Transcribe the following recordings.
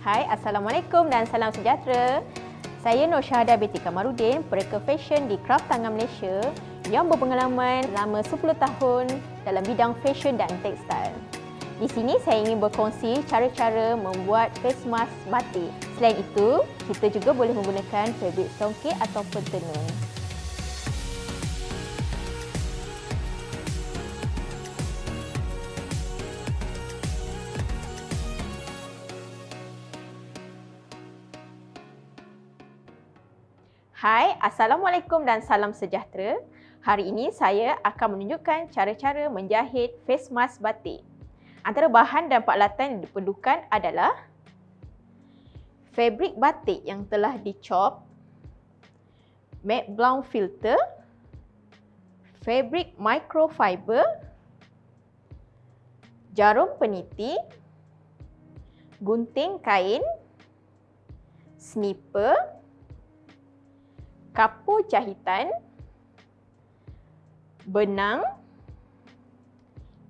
Hai, Assalamualaikum dan salam sejahtera. Saya Nur Syahada binti Kamarudin, perekam fashion di Craft Tangan Malaysia yang berpengalaman selama 10 tahun dalam bidang fashion dan tekstil. Di sini saya ingin berkongsi cara-cara membuat face mask batik. Selain itu, kita juga boleh menggunakan fabrik songket ataupun tenun. Hai, Assalamualaikum dan salam sejahtera. Hari ini saya akan menunjukkan cara-cara menjahit face mask batik. Antara bahan dan peralatan yang diperlukan adalah fabrik batik yang telah dicop, matte blanc filter, fabrik microfiber, jarum peniti, gunting kain, snipper, kapur jahitan, benang,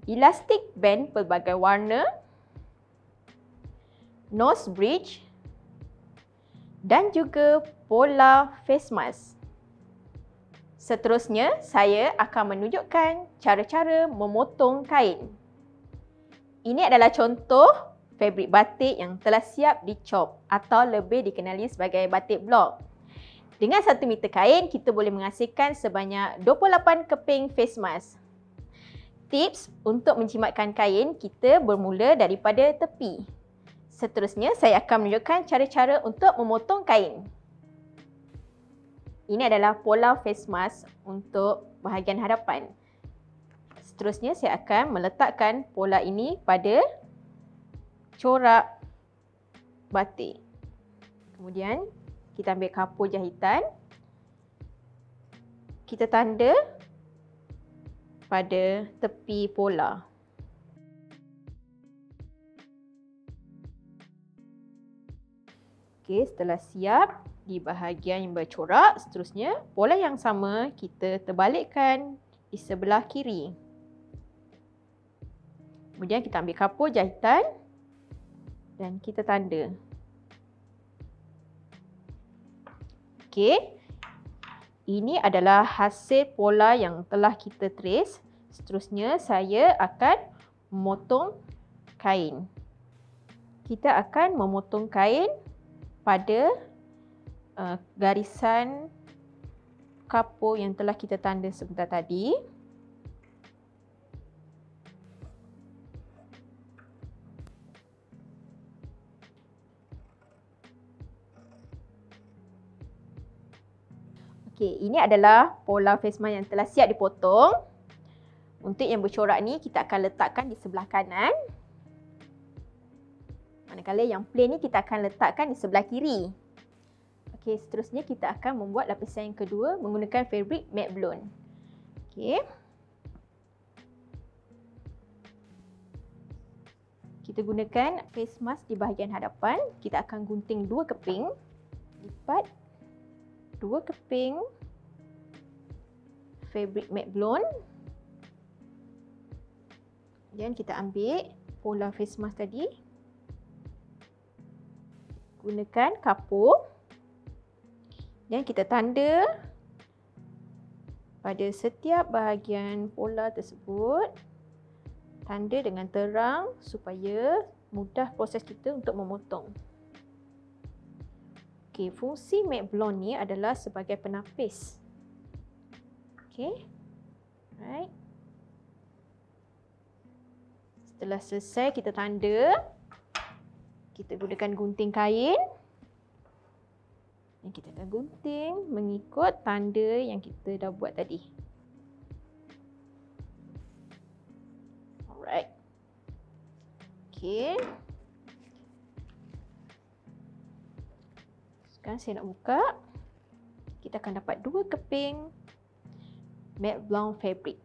elastik band pelbagai warna, nose bridge dan juga pola face mask. Seterusnya, saya akan menunjukkan cara-cara memotong kain. Ini adalah contoh fabrik batik yang telah siap dicop atau lebih dikenali sebagai batik blok. Dengan 1 meter kain, kita boleh menghasilkan sebanyak 28 keping face mask. Tips untuk menjimatkan kain, kita bermula daripada tepi. Seterusnya, saya akan menunjukkan cara-cara untuk memotong kain. Ini adalah pola face mask untuk bahagian hadapan. Seterusnya, saya akan meletakkan pola ini pada corak batik. Kemudian, kita ambil kapur jahitan, kita tanda pada tepi pola. Okey, setelah siap di bahagian yang bercorak, seterusnya pola yang sama kita terbalikkan di sebelah kiri. Kemudian kita ambil kapur jahitan dan kita tanda. Okey, ini adalah hasil pola yang telah kita trace. Seterusnya, saya akan memotong kain. Kita akan memotong kain pada garisan kapur yang telah kita tanda sebentar tadi. Okey, ini adalah pola face mask yang telah siap dipotong. Untuk yang bercorak ni, kita akan letakkan di sebelah kanan. Manakala yang plain ni, kita akan letakkan di sebelah kiri. Okey, seterusnya kita akan membuat lapisan yang kedua menggunakan fabrik matte blanc. Okey. Kita gunakan face mask di bahagian hadapan. Kita akan gunting 2 keping. Lipat 2 keping fabrik matte blanc. Kemudian kita ambil pola face mask tadi. Gunakan kapur. Dan kita tanda pada setiap bahagian pola tersebut. Tanda dengan terang supaya mudah proses kita untuk memotong. Okey, fungsi matte blanc ni adalah sebagai penapis. Okey. Right. Setelah selesai kita tanda, kita gunakan gunting kain. Dan kita akan gunting mengikut tanda yang kita dah buat tadi. Alright. Okey. Sekarang saya nak buka. Kita akan dapat 2 keping matte blanc fabric.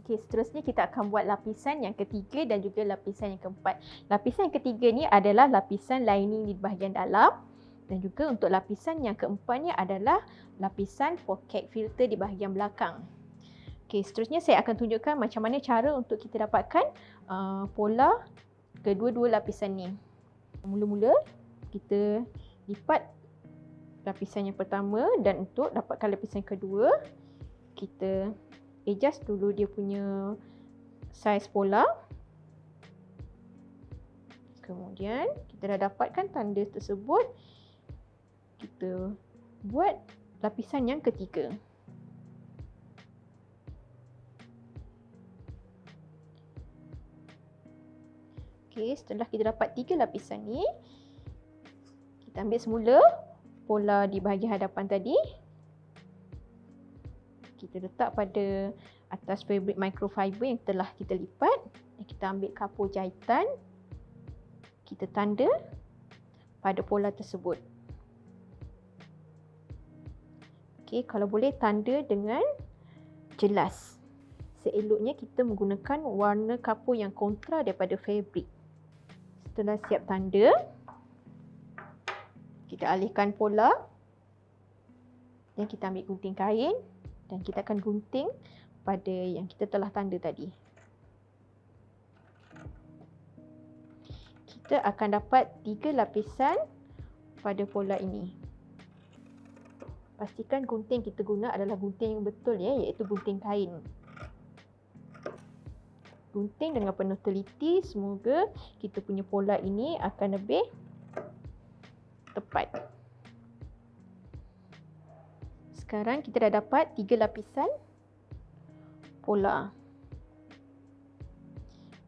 Okey, seterusnya kita akan buat lapisan yang ketiga dan juga lapisan yang keempat. Lapisan yang ketiga ni adalah lapisan lining di bahagian dalam. Dan juga untuk lapisan yang keempat ni adalah lapisan pocket filter di bahagian belakang. Okey, seterusnya saya akan tunjukkan macam mana cara untuk kita dapatkan pola kedua-dua lapisan ni. Mula-mula kita lipat lapisan yang pertama dan untuk dapatkan lapisan kedua, kita adjust dulu dia punya saiz pola. Kemudian kita dah dapatkan tanda tersebut, kita buat lapisan yang ketiga. Okey, setelah kita dapat 3 lapisan ni, kita ambil semula pola di bahagian hadapan tadi. Kita letak pada atas fabric microfiber yang telah kita lipat. Dan kita ambil kapur jahitan. Kita tanda pada pola tersebut. Okey, kalau boleh tanda dengan jelas. Seeloknya kita menggunakan warna kapur yang kontra daripada fabric. Setelah siap tanda, kita alihkan pola dan kita ambil gunting kain dan kita akan gunting pada yang kita telah tanda tadi. Kita akan dapat 3 lapisan pada pola ini. Pastikan gunting kita guna adalah gunting yang betul ya, iaitu gunting kain. Gunting dengan penuh teliti, semoga kita punya pola ini akan lebih tepat. Sekarang kita dah dapat 3 lapisan pola.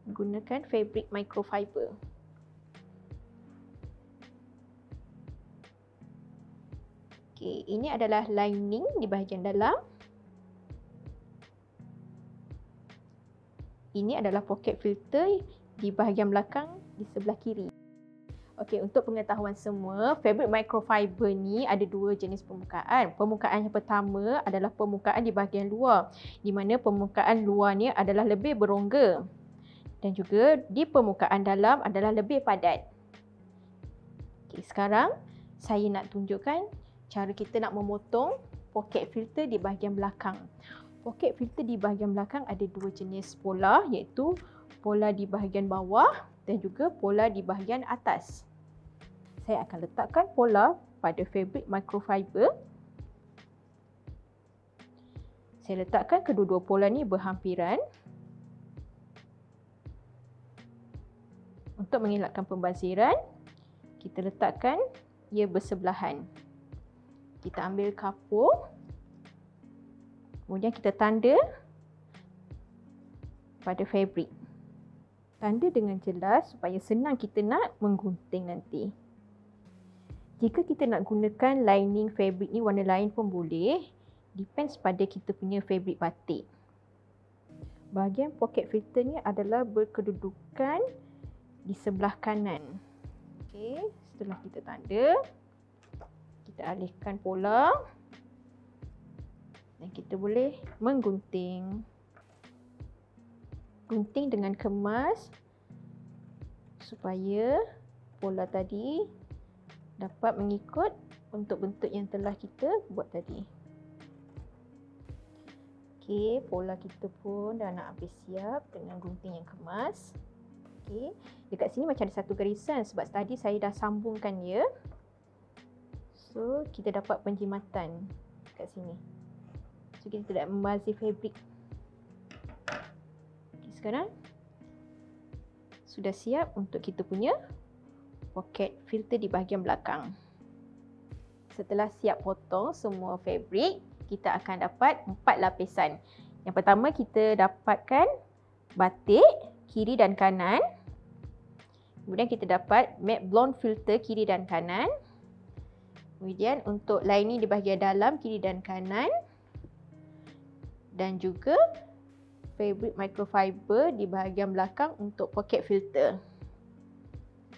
Gunakan fabric microfiber. Okey, ini adalah lining di bahagian dalam. Ini adalah pocket filter di bahagian belakang di sebelah kiri. Okey, untuk pengetahuan semua, fabric microfiber ni ada 2 jenis permukaan. Permukaan yang pertama adalah permukaan di bahagian luar, di mana permukaan luar ni adalah lebih berongga. Dan juga di permukaan dalam adalah lebih padat. Okey, sekarang saya nak tunjukkan cara kita nak memotong pocket filter di bahagian belakang. Pocket filter di bahagian belakang ada 2 jenis pola, iaitu pola di bahagian bawah dan juga pola di bahagian atas. Saya akan letakkan pola pada fabric microfiber. Saya letakkan kedua-dua pola ni berhampiran. Untuk mengelakkan pembaziran, kita letakkan ia bersebelahan. Kita ambil kapur. Kemudian kita tanda pada fabric. Tanda dengan jelas supaya senang kita nak menggunting nanti. Jika kita nak gunakan lining fabric ni warna lain pun boleh. Depends pada kita punya fabric batik. Bahagian pocket filter ni adalah berkedudukan di sebelah kanan. Okey, setelah kita tanda, kita alihkan pola. Dan kita boleh menggunting. Gunting dengan kemas supaya pola tadi dapat mengikut untuk bentuk yang telah kita buat tadi. Okey, pola kita pun dah nak habis siap dengan gunting yang kemas. Okey, dekat sini macam ada satu garisan sebab tadi saya dah sambungkan dia. So, kita dapat penjimatan dekat sini. So, kita tidak membazir fabric. Okay, sekarang sudah siap untuk kita punya pocket filter di bahagian belakang. Setelah siap potong semua fabric, kita akan dapat 4 lapisan. Yang pertama kita dapatkan batik kiri dan kanan. Kemudian kita dapat matte blonde filter kiri dan kanan. Kemudian untuk lining di bahagian dalam kiri dan kanan. Dan juga fabric microfiber di bahagian belakang untuk pocket filter.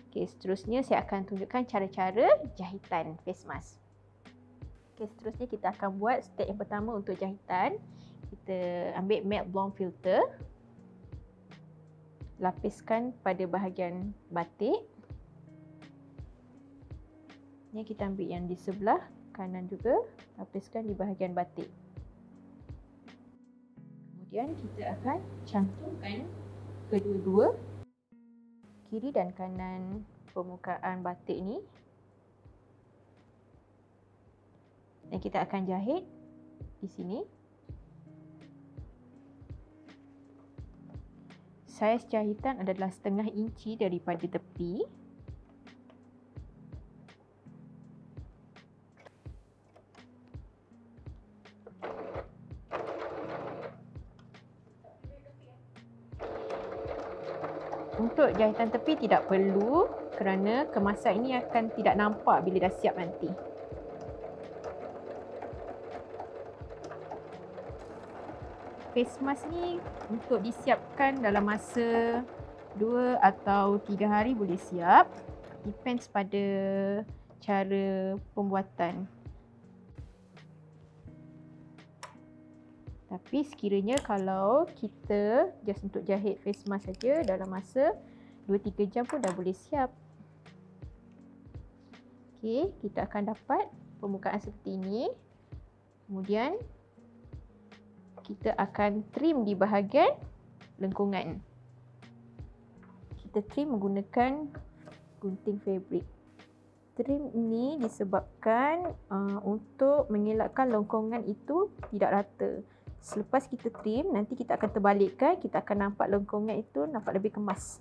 Okey, seterusnya saya akan tunjukkan cara-cara jahitan face mask. Okey, seterusnya kita akan buat step yang pertama untuk jahitan. Kita ambil matte blonde filter. Lapiskan pada bahagian batik. Ni kita ambil yang di sebelah kanan juga, lapiskan di bahagian batik. Kemudian kita akan cantumkan kedua-dua. kiri dan kanan permukaan batik ni. Dan kita akan jahit di sini. Saiz jahitan adalah 1/2 inci daripada tepi. Untuk jahitan tepi tidak perlu kerana kemasan ini akan tidak nampak bila dah siap nanti. Face mask ni untuk disiapkan dalam masa 2 atau 3 hari boleh siap. Depends pada cara pembuatan. Tapi sekiranya kalau kita just untuk jahit face mask saja dalam masa 2-3 jam pun dah boleh siap. Okey, kita akan dapat permukaan seperti ini. Kemudian kita akan trim di bahagian lengkungan. Kita trim menggunakan gunting fabrik. Trim ini disebabkan untuk mengelakkan lengkungan itu tidak rata. Selepas kita trim, nanti kita akan terbalikkan, kita akan nampak lengkungan itu nampak lebih kemas.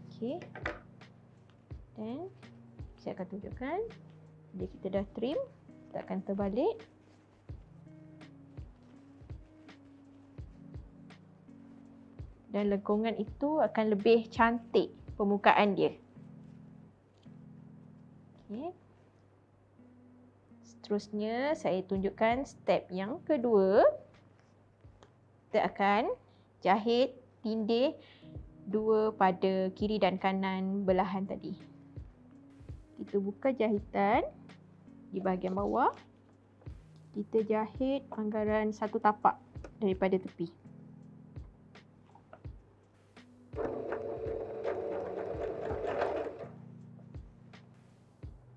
Okey. Dan saya akan tunjukkan. Bila kita dah trim, kita akan terbalik. Dan lengkungan itu akan lebih cantik permukaan dia. Okay. Seterusnya, saya tunjukkan step yang kedua. Kita akan jahit tindih dua pada kiri dan kanan belahan tadi. Kita buka jahitan di bahagian bawah. Kita jahit anggaran 1 tapak daripada tepi.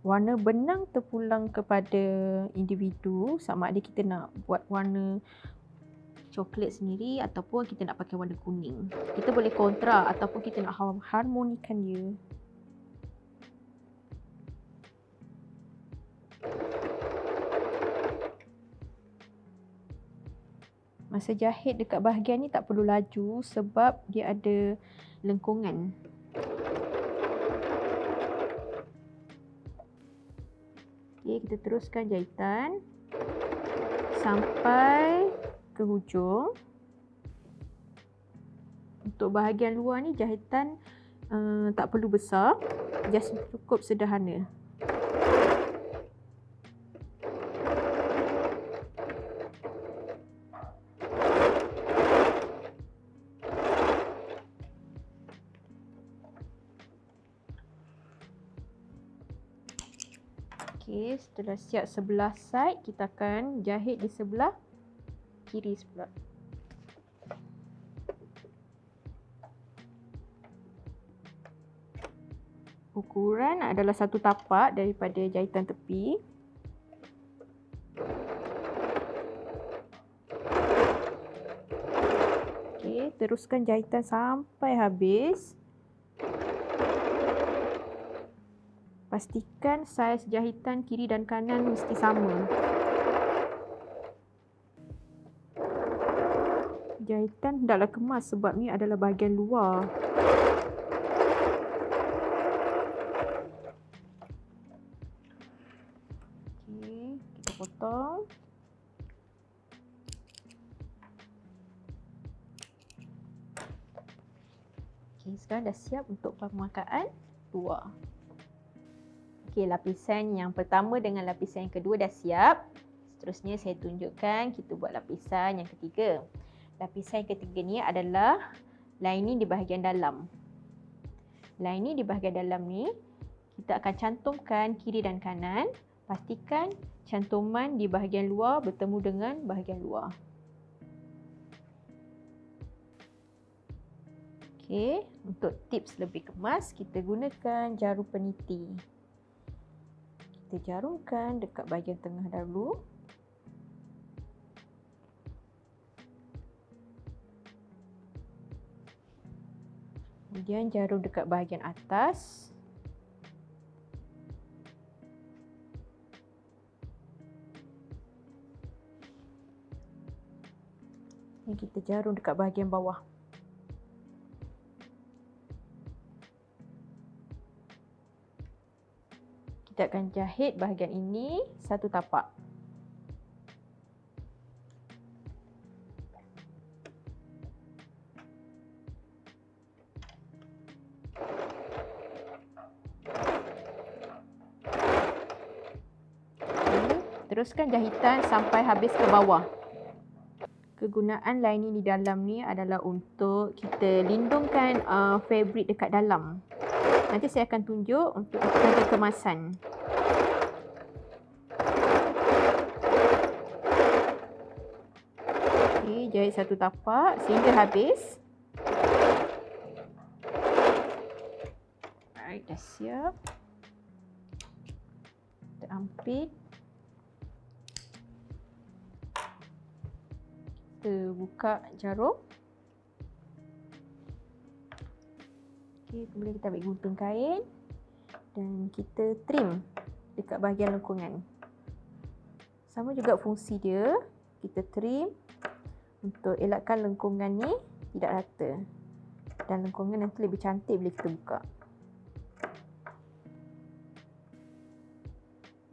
Warna benang terpulang kepada individu, sama ada kita nak buat warna coklat sendiri ataupun kita nak pakai warna kuning. Kita boleh kontra ataupun kita nak harmonikan dia. Masa jahit dekat bahagian ni tak perlu laju sebab dia ada lengkungan. Okey, kita teruskan jahitan sampai ke hujung. Untuk bahagian luar ni jahitan tak perlu besar, just cukup sederhana. Okey, setelah siap sebelah side, kita akan jahit di sebelah kiri pula. Ukuran adalah 1 tapak daripada jahitan tepi. Okey, teruskan jahitan sampai habis. Pastikan saiz jahitan kiri dan kanan mesti sama. Jahitan hendaklah kemas sebab ni adalah bahagian luar. Okey, kita potong. Okey, sekarang dah siap untuk permukaan luar. Okey, lapisan yang pertama dengan lapisan yang kedua dah siap. Seterusnya saya tunjukkan kita buat lapisan yang ketiga. Lapisan yang ketiga ni adalah lining di bahagian dalam. Lining di bahagian dalam ni kita akan cantumkan kiri dan kanan. Pastikan cantuman di bahagian luar bertemu dengan bahagian luar. Okey, untuk tips lebih kemas kita gunakan jarum peniti. Kita jarumkan dekat bahagian tengah dahulu. Kemudian jarum dekat bahagian atas. Ini kita jarum dekat bahagian bawah. Kita akan jahit bahagian ini satu tapak. Teruskan jahitan sampai habis ke bawah. Kegunaan lining di dalam ni adalah untuk kita lindungkan fabric dekat dalam. Nanti saya akan tunjuk untuk kita kemasan. Okey, jahit satu tapak sehingga habis. Alright, dah siap. Kita ampit. Kita buka jarum. Okey, kemudian kita ambil gunting kain dan kita trim dekat bahagian lengkungan. Sama juga fungsi dia, kita trim untuk elakkan lengkungan ni tidak rata dan lengkungan nanti lebih cantik bila kita buka.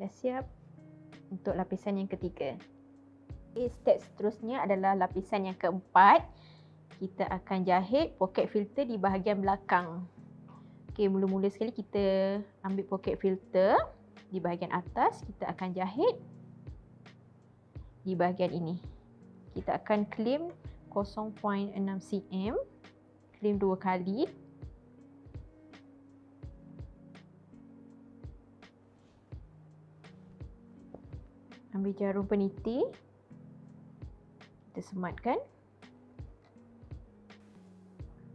Dah siap untuk lapisan yang ketiga. Okay, step seterusnya adalah lapisan yang keempat. Kita akan jahit poket filter di bahagian belakang. Okey, mula-mula sekali kita ambil poket filter di bahagian atas. Kita akan jahit di bahagian ini. Kita akan claim 0.6 cm. Claim 2 kali. Ambil jarum peniti. Kita sematkan.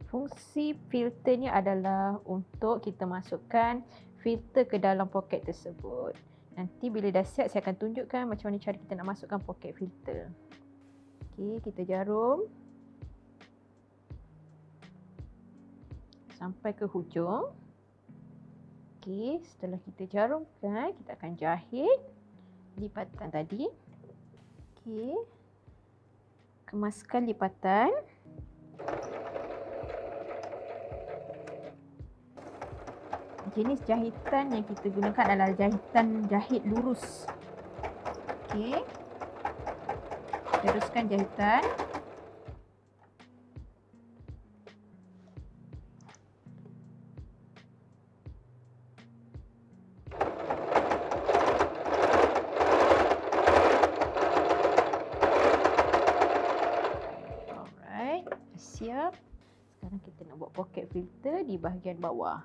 Fungsi filter ni adalah untuk kita masukkan filter ke dalam poket tersebut. Nanti bila dah siap saya akan tunjukkan macam mana cara kita nak masukkan poket filter. Okey, kita jarum sampai ke hujung. Okey, setelah kita jarumkan, kita akan jahit lipatan tadi. Okey. Kemaskan lipatan. Jenis jahitan yang kita gunakan adalah jahitan jahit lurus. Okey. Teruskan jahitan. Alright, siap. Sekarang kita nak buat poket filter di bahagian bawah.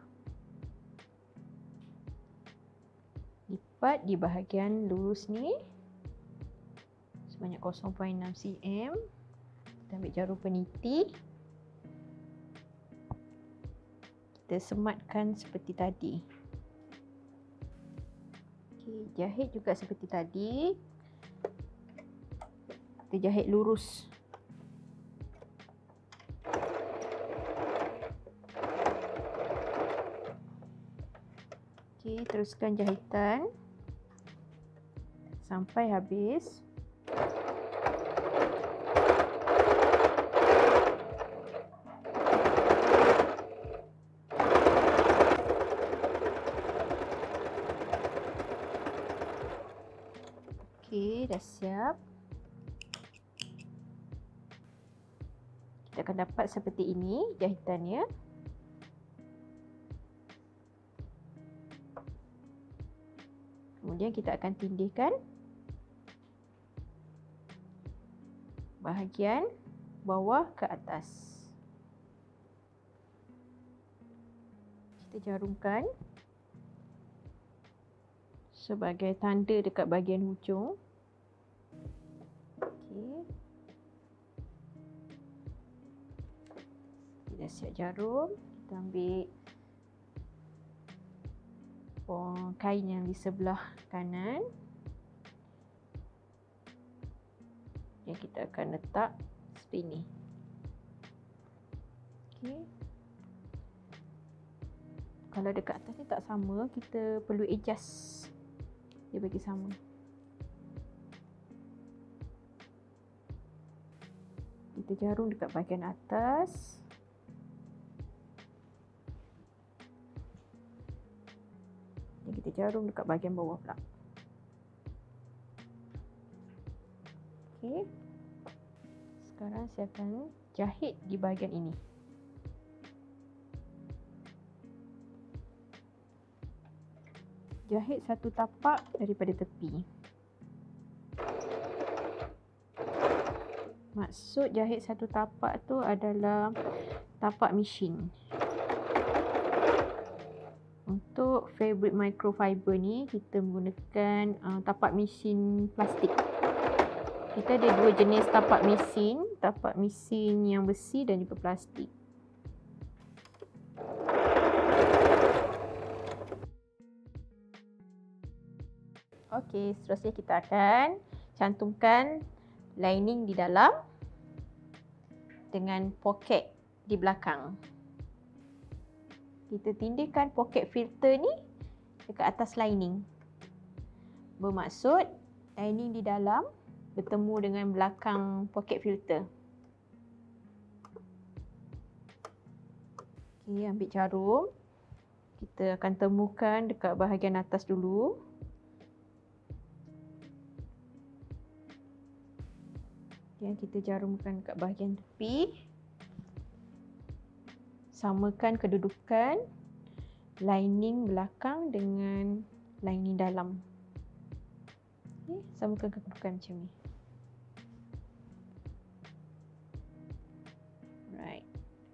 Lipat di bahagian lurus ni sebanyak 0.6 cm. Kita ambil jarum peniti. Kita sematkan seperti tadi. Okey, jahit juga seperti tadi. Kita jahit lurus. Okey, teruskan jahitan sampai habis. Okey, dah siap. Kita akan dapat seperti ini jahitannya. Kemudian kita akan tindihkan bahagian bawah ke atas. Kita jarumkan sebagai tanda dekat bahagian hujung. Okey. Kita siap jarum. Kita ambil kain yang di sebelah kanan. Yang kita akan letak seperti ini. Okey. Kalau dekat atas ni tak sama, kita perlu adjust dia bagi sama. Kita jarum dekat bahagian atas. Dan kita jarum dekat bahagian bawah pula. Okey. Sekarang saya akan jahit di bahagian ini. Jahit satu tapak daripada tepi. Maksud jahit satu tapak tu adalah tapak mesin. Untuk fabric microfiber ni kita menggunakan tapak mesin plastik. Kita ada dua jenis tapak mesin yang besi dan juga plastik. Okey, seterusnya kita akan cantumkan lining di dalam dengan poket di belakang. Kita tindikan poket filter ni dekat atas lining. Bermaksud lining di dalam bertemu dengan belakang poket filter. Okey, ambil jarum. Kita akan temukan dekat bahagian atas dulu. Dan kita jarumkan kat bahagian tepi. Samakan kedudukan lining belakang dengan lining dalam. Okay, samakan kedudukan macam ni. Right.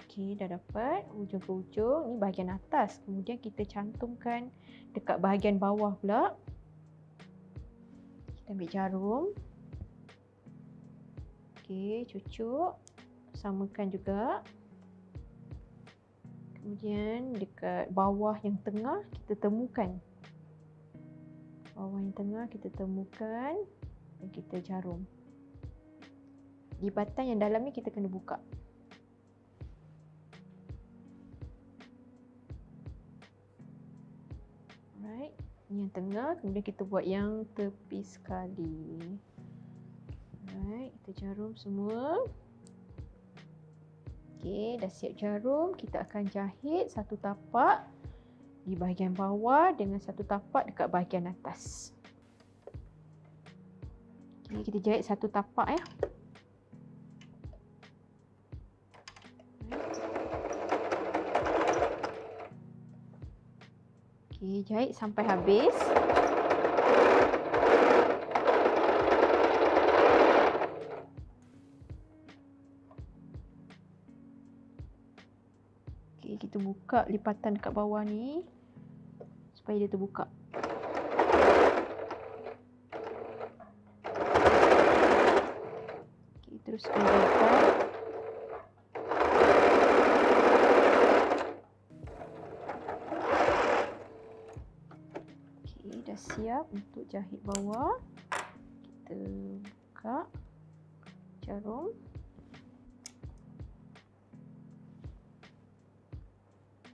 Okay, dah dapat hujung ke hujung. Ni bahagian atas. Kemudian kita cantumkan dekat bahagian bawah pula. Kita ambil jarum. Okey, cucuk. Samakan juga. Kemudian dekat bawah yang tengah kita temukan. Bawah yang tengah kita temukan dan kita jarum. Lipatan yang dalam ni kita kena buka. Alright, ni yang tengah, kemudian kita buat yang tepi sekali. Alright, kita jarum semua. Okey, dah siap jarum. Kita akan jahit satu tapak di bahagian bawah dengan satu tapak dekat bahagian atas. Okey, kita jahit satu tapak ya. Okey, jahit sampai habis. Kita buka lipatan dekat bawah ni supaya dia terbuka. Okay, teruskan jahitan. Okay, dah siap untuk jahit bawah. Kita buka jarum.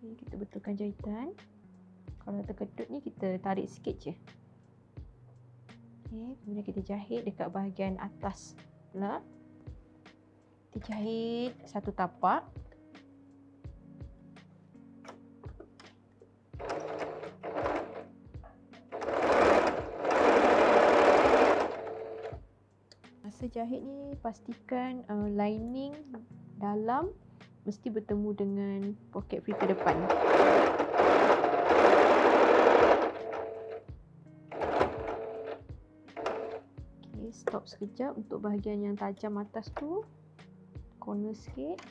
Kita betulkan jahitan. Kalau terkedut ni kita tarik sikit je. Okay, kemudian kita jahit dekat bahagian atas pula. Kita jahit satu tapak. Masa jahit ni pastikan lining dalam mesti bertemu dengan poket filter depan. Okay, stop sekejap untuk bahagian yang tajam atas tu. Corner sikit.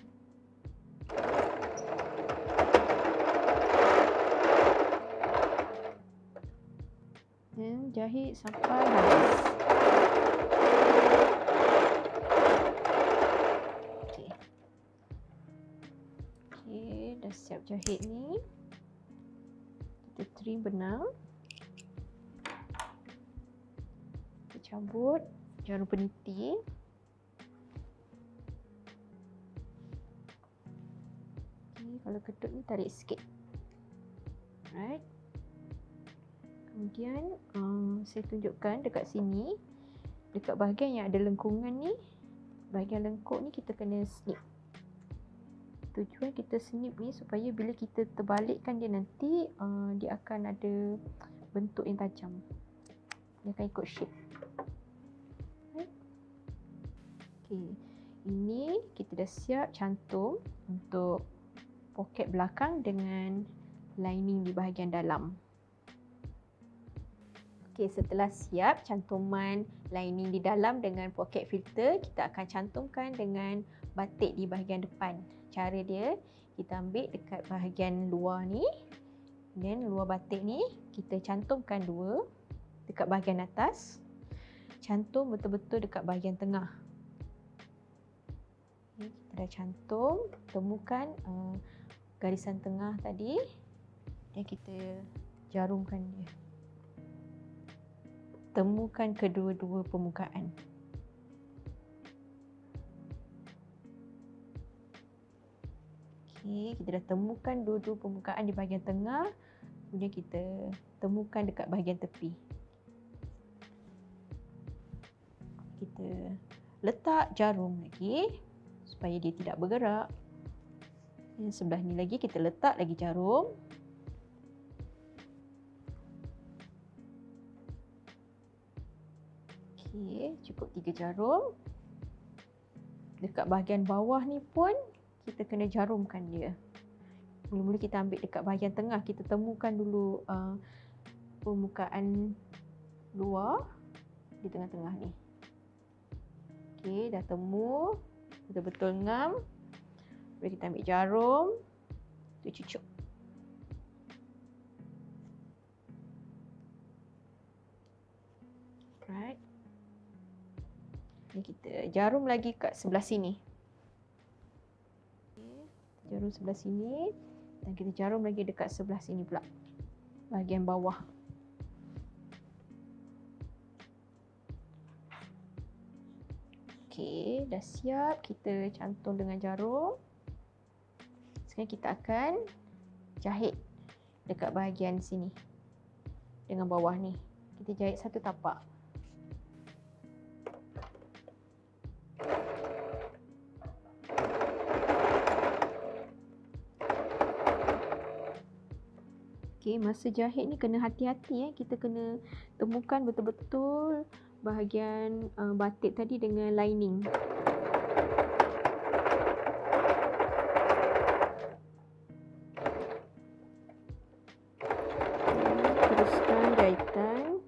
Dan jahit sampai habis. Dah siap jahit ni. Kita trim benang. Kita cabut jarum peniti. Okay, kalau kedut ni tarik sikit. Alright. Kemudian saya tunjukkan dekat sini, dekat bahagian yang ada lengkungan ni, bahagian lengkuk ni kita kena snip. Tujuan kita snip ni supaya bila kita terbalikkan dia nanti, dia akan ada bentuk yang tajam. Dia akan ikut shape. Okay. Ini kita dah siap cantum untuk poket belakang dengan lining di bahagian dalam. Okey, setelah siap cantuman lining di dalam dengan poket filter, kita akan cantumkan dengan batik di bahagian depan. Cara dia, kita ambil dekat bahagian luar ni, dan luar batik ni kita cantumkan dua dekat bahagian atas. Cantum betul-betul dekat bahagian tengah. Okay, kita dah cantum, temukan garisan tengah tadi dan kita jarumkan dia. Temukan kedua-dua permukaan. Okey, kita dah temukan dua-dua permukaan di bahagian tengah. Kemudian kita temukan dekat bahagian tepi. Kita letak jarum lagi supaya dia tidak bergerak. Dan sebelah ni lagi kita letak lagi jarum. Okey, cukup 3 jarum. Dekat bahagian bawah ni pun kita kena jarumkan dia. Mula-mula kita ambil dekat bahagian tengah, kita temukan dulu permukaan luar di tengah-tengah ni. Okey, dah temu, betul-betul ngam. Boleh kita ambil jarum, kita cucuk. Right. Ni kita jarum lagi kat sebelah sini. Okay, jarum sebelah sini dan kita jarum lagi dekat sebelah sini pula, bahagian bawah. Okey, dah siap kita cantum dengan jarum. Sekarang kita akan jahit dekat bahagian sini dengan bawah ni. Kita jahit satu tapak. Okey, masa jahit ni kena hati-hati kita kena temukan betul-betul bahagian batik tadi dengan lining. Teruskan jahitan.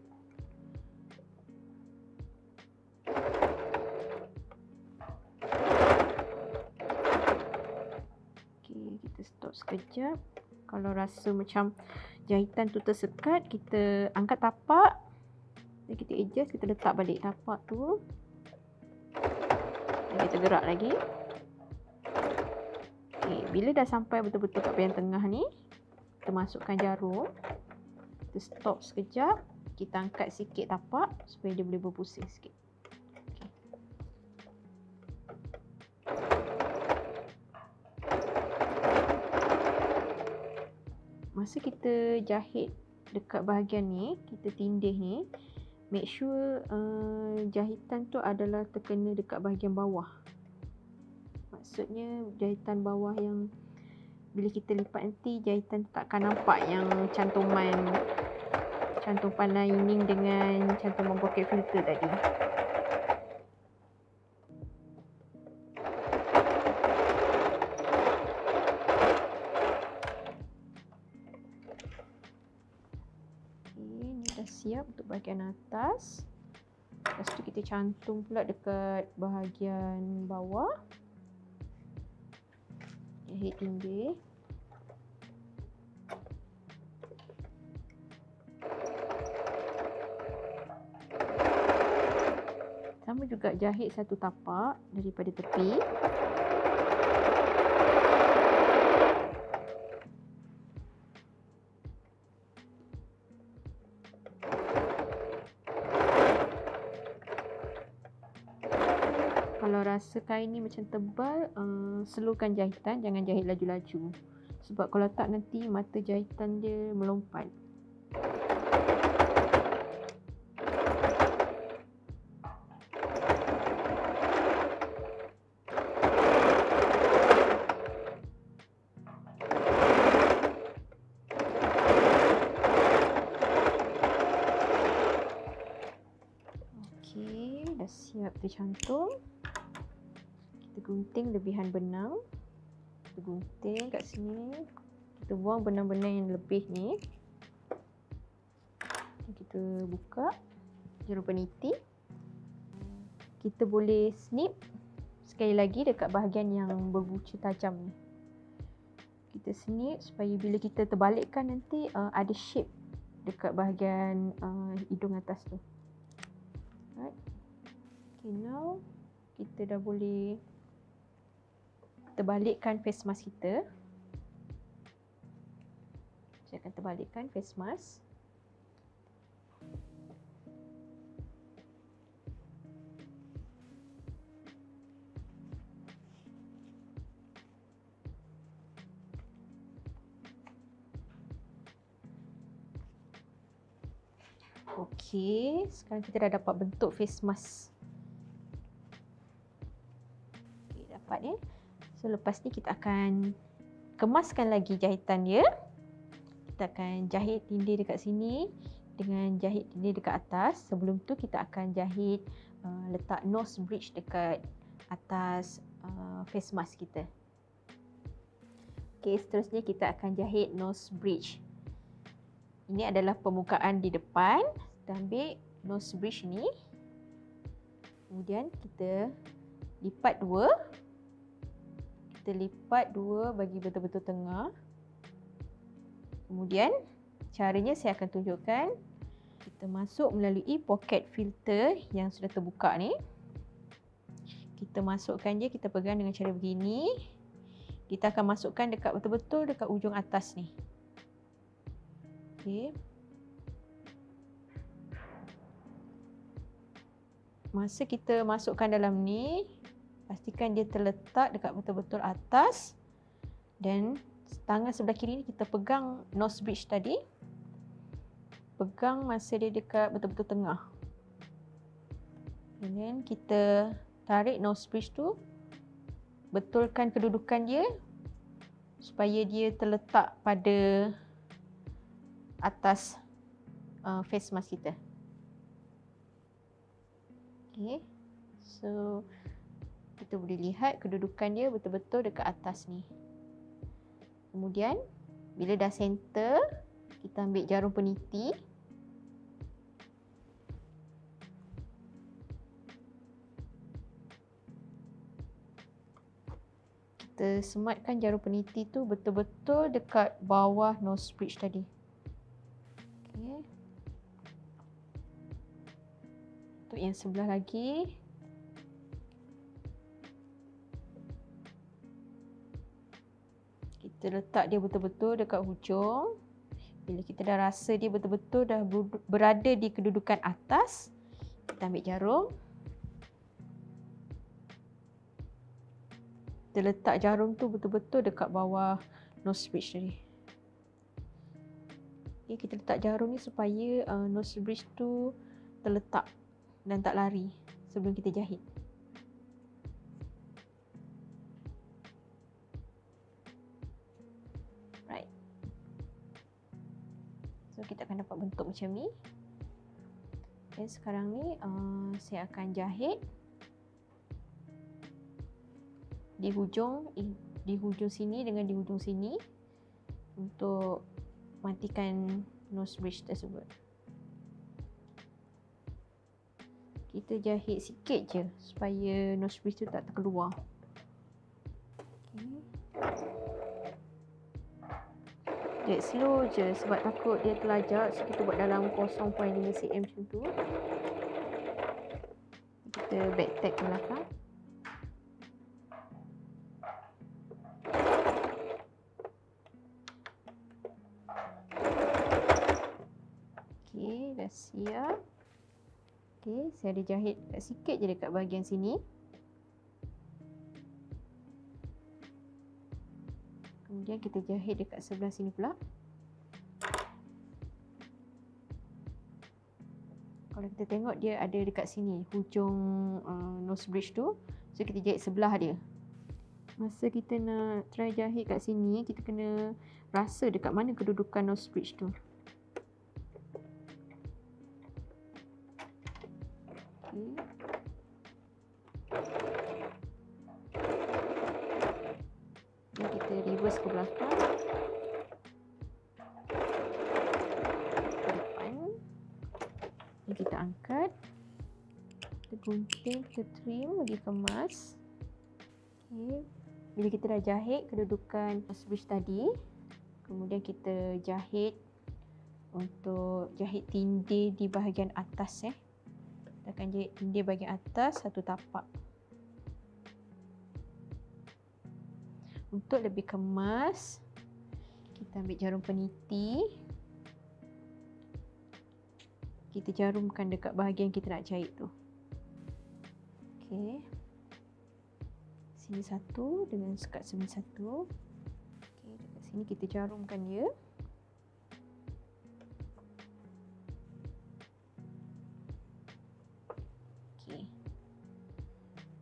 Okey, kita stop sekejap. Kalau rasa macam jahitan tu tersekat, kita angkat tapak dan kita adjust, kita letak balik tapak tu dan kita gerak lagi. Okay, bila dah sampai betul-betul kat bahagian tengah ni, kita masukkan jarum, kita stop sekejap, kita angkat sikit tapak supaya dia boleh berpusing sikit. Masa kita jahit dekat bahagian ni, kita tindih ni, make sure jahitan tu adalah terkena dekat bahagian bawah. Maksudnya jahitan bawah yang bila kita lipat nanti, jahitan tu takkan nampak yang cantuman lining dengan cantuman pocket filter tadi. Siap untuk bahagian atas. Lepas tu kita cantum pula dekat bahagian bawah. Jahit tindih. Sama juga jahit satu tapak daripada tepi. Kalau rasa kain ni macam tebal, slowkan jahitan, jangan jahit laju-laju Sebab kalau tak nanti mata jahitan dia melompat. Okey, dah siap tercantum. Kita gunting lebihan benang. Kita gunting kat sini. Kita buang benang-benang yang lebih ni. Kita buka jarum peniti. Kita boleh snip sekali lagi dekat bahagian yang berbuca tajam ni. Kita snip supaya bila kita terbalikkan nanti ada shape dekat bahagian hidung atas tu. Right. Okay, now kita dah boleh terbalikkan face mask kita. Saya akan terbalikkan face mask. Okey, sekarang kita dah dapat bentuk face mask. Okey, dapat ya. So lepas ni kita akan kemaskan lagi jahitan dia. Kita akan jahit tindih dekat sini dengan jahit tindih dekat atas. Sebelum tu kita akan jahit letak nose bridge dekat atas face mask kita. Okey, seterusnya kita akan jahit nose bridge. Ini adalah permukaan di depan. Kita ambil nose bridge ni. Kemudian kita lipat dua. Kita lipat dua bagi betul-betul tengah. Kemudian caranya saya akan tunjukkan. Kita masuk melalui poket filter yang sudah terbuka ni. Kita masukkan je, kita pegang dengan cara begini. Kita akan masukkan dekat betul-betul dekat ujung atas ni. Okey. Masa kita masukkan dalam ni, pastikan dia terletak dekat betul-betul atas. Dan tangan sebelah kiri ni kita pegang nose bridge tadi. Pegang masa dia dekat betul-betul tengah. And then kita tarik nose bridge tu. Betulkan kedudukan dia supaya dia terletak pada atas face mask kita. Okay. So kita boleh lihat kedudukan dia betul-betul dekat atas ni. Kemudian bila dah center, kita ambil jarum peniti. Kita sematkan jarum peniti tu betul-betul dekat bawah nose bridge tadi. Okay. Untuk yang sebelah lagi. Kita letak dia betul-betul dekat hujung. Bila kita dah rasa dia betul-betul dah berada di kedudukan atas, kita ambil jarum. Kita letak jarum tu betul-betul dekat bawah nose bridge tadi. Okay, kita letak jarum ni supaya nose bridge tu terletak dan tak lari sebelum kita jahit. Right. So kita akan dapat bentuk macam ni. Dan sekarang ni saya akan jahit di hujung sini dengan di hujung sini untuk matikan nose bridge tersebut. Kita jahit sikit je supaya nose bridge tu tak terkeluar. Okay. Jahit slow je sebab takut dia terlajak. So kita buat dalam 0.5 cm macam tu. Kita back tag ke belakang. Okay, dah siap. Okay, saya ada jahit sikit je dekat bahagian sini. Kemudian kita jahit dekat sebelah sini pula. Kalau kita tengok dia ada dekat sini, hujung nose bridge tu. So kita jahit sebelah dia. Masa kita nak try jahit kat sini, kita kena rasa dekat mana kedudukan nose bridge tu. Okay. Ni kita reverse ke belakang. Ke depan. Ni kita angkat. Kita gunting, kita trim, bagi kemas. Okay. Bila kita dah jahit kedudukan nose bridge tadi, kemudian kita jahit untuk jahit tindih di bahagian atas. Kita akan jahit tindih bahagian atas satu tapak. Untuk lebih kemas, kita ambil jarum peniti. Kita jarumkan dekat bahagian kita nak jahit tu. Okey. Sini satu dengan sekat sini satu. Okey, dekat sini kita jarumkan dia. Okey.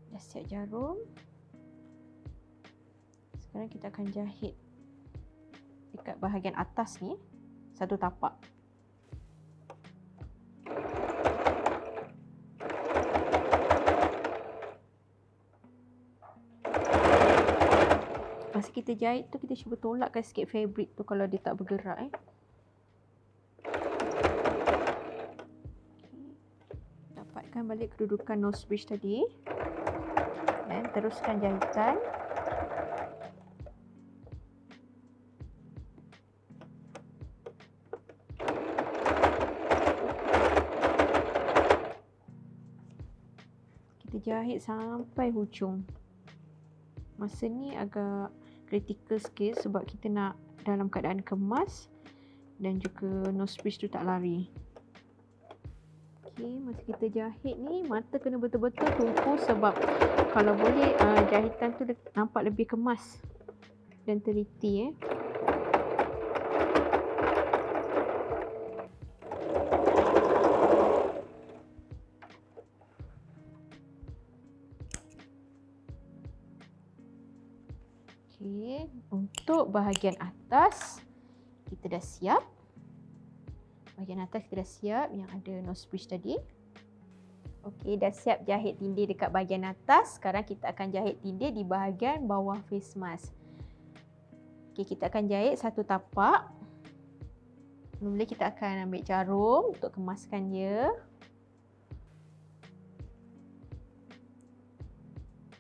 Dah siap jarum. Sekarang kita akan jahit dekat bahagian atas ni satu tapak. Masa kita jahit tu, kita cuba tolakkan sikit fabric tu kalau dia tak bergerak. Dapatkan balik kedudukan nose bridge tadi dan teruskan jahitan. Kita jahit sampai hujung. Masa ni agak kritikal sikit sebab kita nak dalam keadaan kemas dan juga nose bridge tu tak lari. Okey, masa kita jahit ni mata kena betul-betul tumpu sebab kalau boleh jahitan tu nampak lebih kemas dan teliti. Okey, untuk bahagian atas kita dah siap. Bahagian atas kita dah siap yang ada nose bridge tadi. Okey, dah siap jahit tindih dekat bahagian atas. Sekarang kita akan jahit tindih di bahagian bawah face mask. Okey, kita akan jahit satu tapak. Mula kita akan ambil jarum untuk kemaskan dia.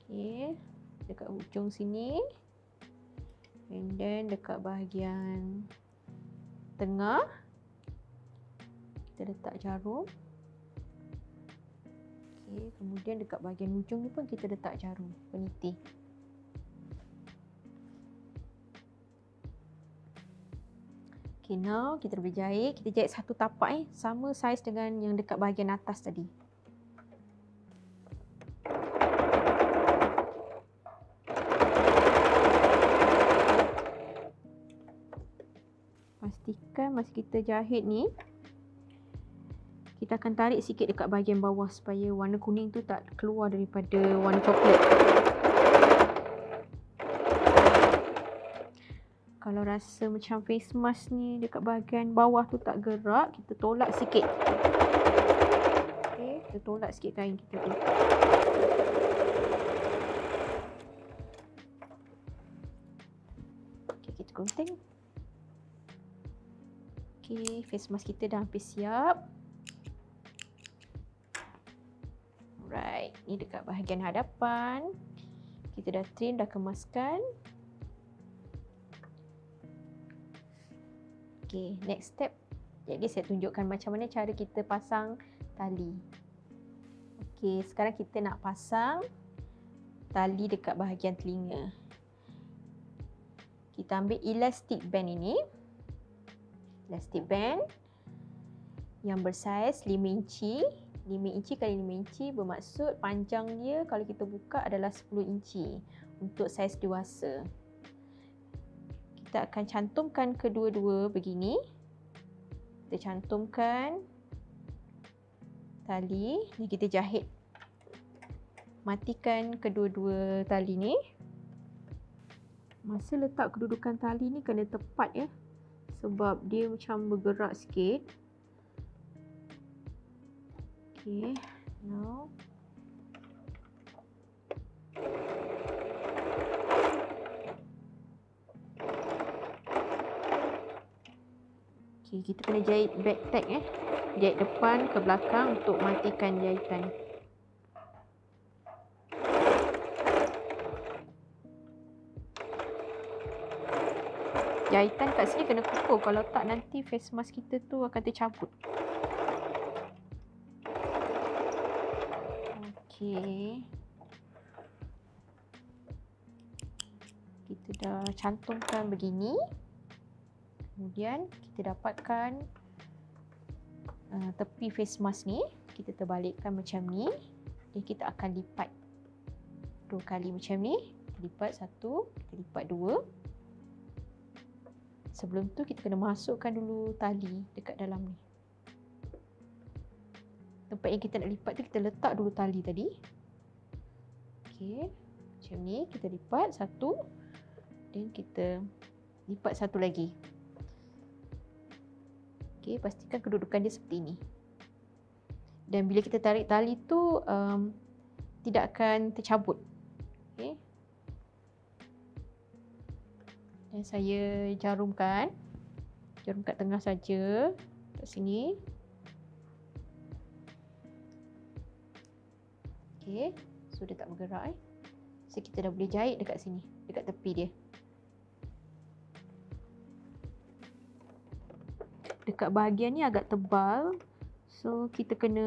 Okey, dekat hujung sini. And then dekat bahagian tengah kita letak jarum. Okey, kemudian dekat bahagian hujung ni pun kita letak jarum peniti. Okey, now kita boleh jahit. Kita jahit satu tapak sama saiz dengan yang dekat bahagian atas tadi. Pastikan masa kita jahit ni kita akan tarik sikit dekat bahagian bawah supaya warna kuning tu tak keluar daripada warna coklat. Kalau rasa macam face mask ni dekat bahagian bawah tu tak gerak, kita tolak sikit. Okey, kita tolak sikit kain kita tu. Okey, kita gunting. Okey, face mask kita dah hampir siap. Alright, ni dekat bahagian hadapan. Kita dah trim, dah kemaskan. Okey, next step. Jadi saya tunjukkan macam mana cara kita pasang tali. Okey, sekarang kita nak pasang tali dekat bahagian telinga. Kita ambil elastic band ini. Elastic band yang bersaiz 5 inci. 5 inci kali 5 inci bermaksud panjang dia kalau kita buka adalah 10 inci untuk saiz dewasa. kita akan cantumkan kedua-dua begini. Kita cantumkan tali dan kita jahit. Matikan kedua-dua tali ni. Masa letak kedudukan tali ni kena tepat ya. Sebab dia macam bergerak sikit. Okay, now kita kena jahit back tag jahit depan ke belakang untuk matikan jahitan. Jahitan kat sini kena kukuh, kalau tak nanti face mask kita tu akan tercabut. Okey. Kita dah cantumkan begini. Kemudian kita dapatkan tepi face mask ni, kita terbalikkan macam ni dan kita akan lipat 2 kali macam ni. Lipat 1, kita lipat 2. Sebelum tu kita kena masukkan dulu tali dekat dalam ni. Tempat yang kita nak lipat tu kita letak dulu tali tadi. Okey, macam ni kita lipat 1 dan kita lipat 1 lagi. Okey, pastikan kedudukan dia seperti ini. Dan bila kita tarik tali tu tidak akan tercabut. Okey. Dan saya jarumkan. Jarum kat tengah saja. Kat sini. Okey, so dia tak bergerak So kita dah boleh jahit dekat sini, dekat tepi dia. Dekat bahagian ni agak tebal, so kita kena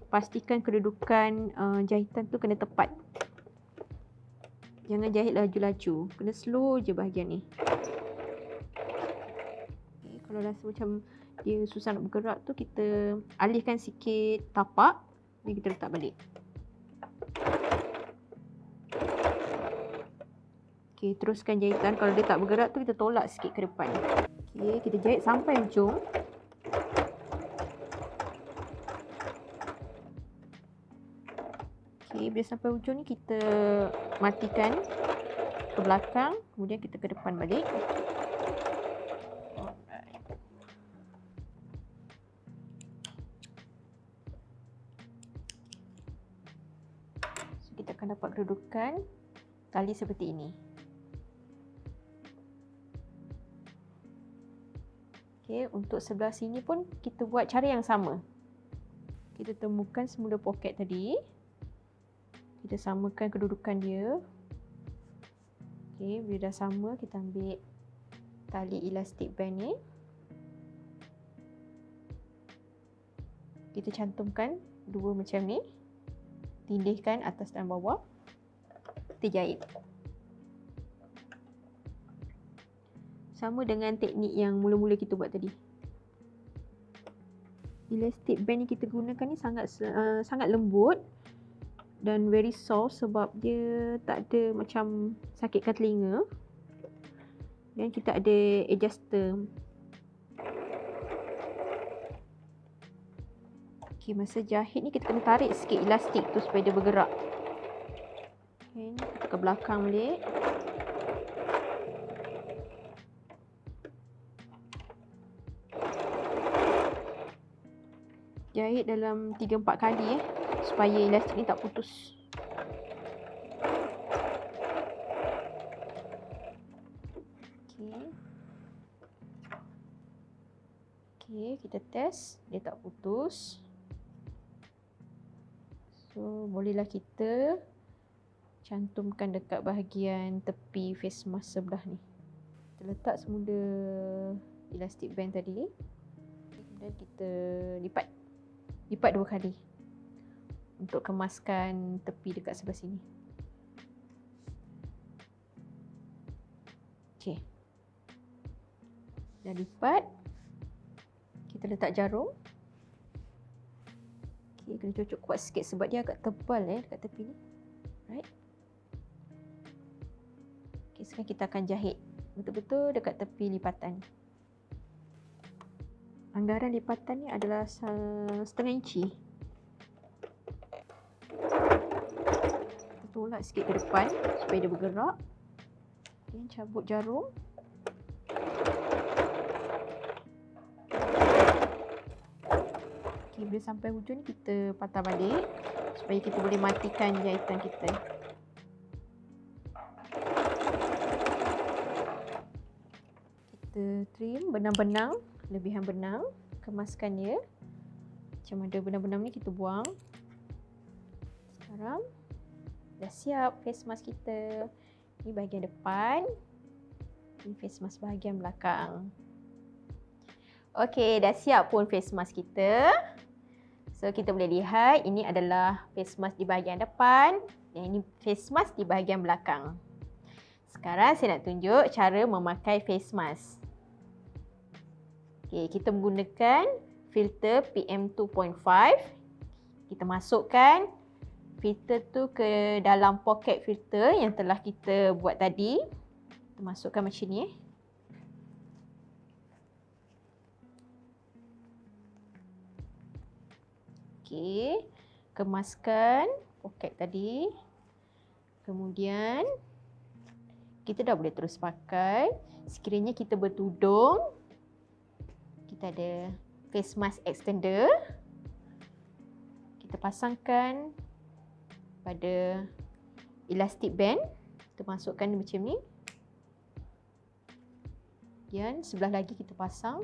pastikan kedudukan jahitan tu kena tepat. Jangan jahit laju-laju, kena slow je bahagian ni. Okay, kalau rasa macam dia susah nak bergerak tu, kita alihkan sikit tapak dan kita letak balik. Okay, teruskan jahitan. Kalau dia tak bergerak tu, kita tolak sikit ke depan. Okay, kita jahit sampai ujung. Okay, bila sampai ujung ni kita matikan ke belakang, kemudian kita ke depan balik. So kita akan dapat kedudukan tali seperti ini. Okay, untuk sebelah sini pun kita buat cara yang sama. Kita temukan semula poket tadi. Kita samakan kedudukan dia. Okay, bila dah sama, kita ambil tali elastik band ni. Kita cantumkan 2 macam ni. Tindihkan atas dan bawah. Kita jahit. Sama dengan teknik yang mula-mula kita buat tadi. Elastic band yang kita gunakan ni sangat lembut dan very soft sebab dia tak ada macam sakitkan telinga. Dan kita ada adjuster. Okay, masa jahit ni kita kena tarik sikit elastik tu supaya dia bergerak. Okay, kita ke belakang balik. Jahit dalam 3-4 kali supaya elastik ni tak putus. Okey, kita test dia tak putus. So bolehlah kita cantumkan dekat bahagian tepi face mask sebelah ni. Kita letak semula elastik band tadi dan kita lipat 2 kali untuk kemaskan tepi dekat sebelah sini. Okey. Dah lipat. Kita letak jarum. Okey, kena cocok kuat sikit sebab dia agak tebal dekat tepi ni. Right. Okey, sekarang kita akan jahit betul-betul dekat tepi lipatan. Anggaran lipatan ni adalah 1/2 inci. Kita tolak sikit ke depan supaya dia bergerak. Okay, cabut jarum. Okay, bila sampai hujung kita patah balik supaya kita boleh matikan jahitan kita. Kita trim benang-benang, lebihan benang, kemaskan dia. Macam ada benang-benang ni kita buang. Sekarang dah siap face mask kita. Ini bahagian depan, ini face mask bahagian belakang. Okey, dah siap pun face mask kita. So kita boleh lihat ini adalah face mask di bahagian depan dan ini face mask di bahagian belakang. Sekarang saya nak tunjuk cara memakai face mask. Okey, kita menggunakan filter PM2.5. Kita masukkan filter tu ke dalam poket filter yang telah kita buat tadi. Kita masukkan macam ni. Okey, kemaskan poket tadi. Kemudian kita dah boleh terus pakai. Sekiranya kita bertudung, kita ada face mask extender. Kita pasangkan pada elastic band. Kita masukkan macam ni. Kemudian sebelah lagi kita pasang.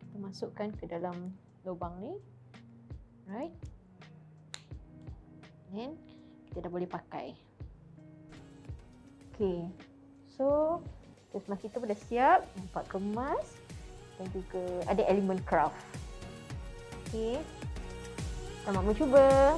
Kita masukkan ke dalam lubang ni. Right. Dan kita dah boleh pakai. Okay. So, face mask kita dah siap. Nampak kemas. Dan juga ada elemen craft. Okay. Selamat mencuba.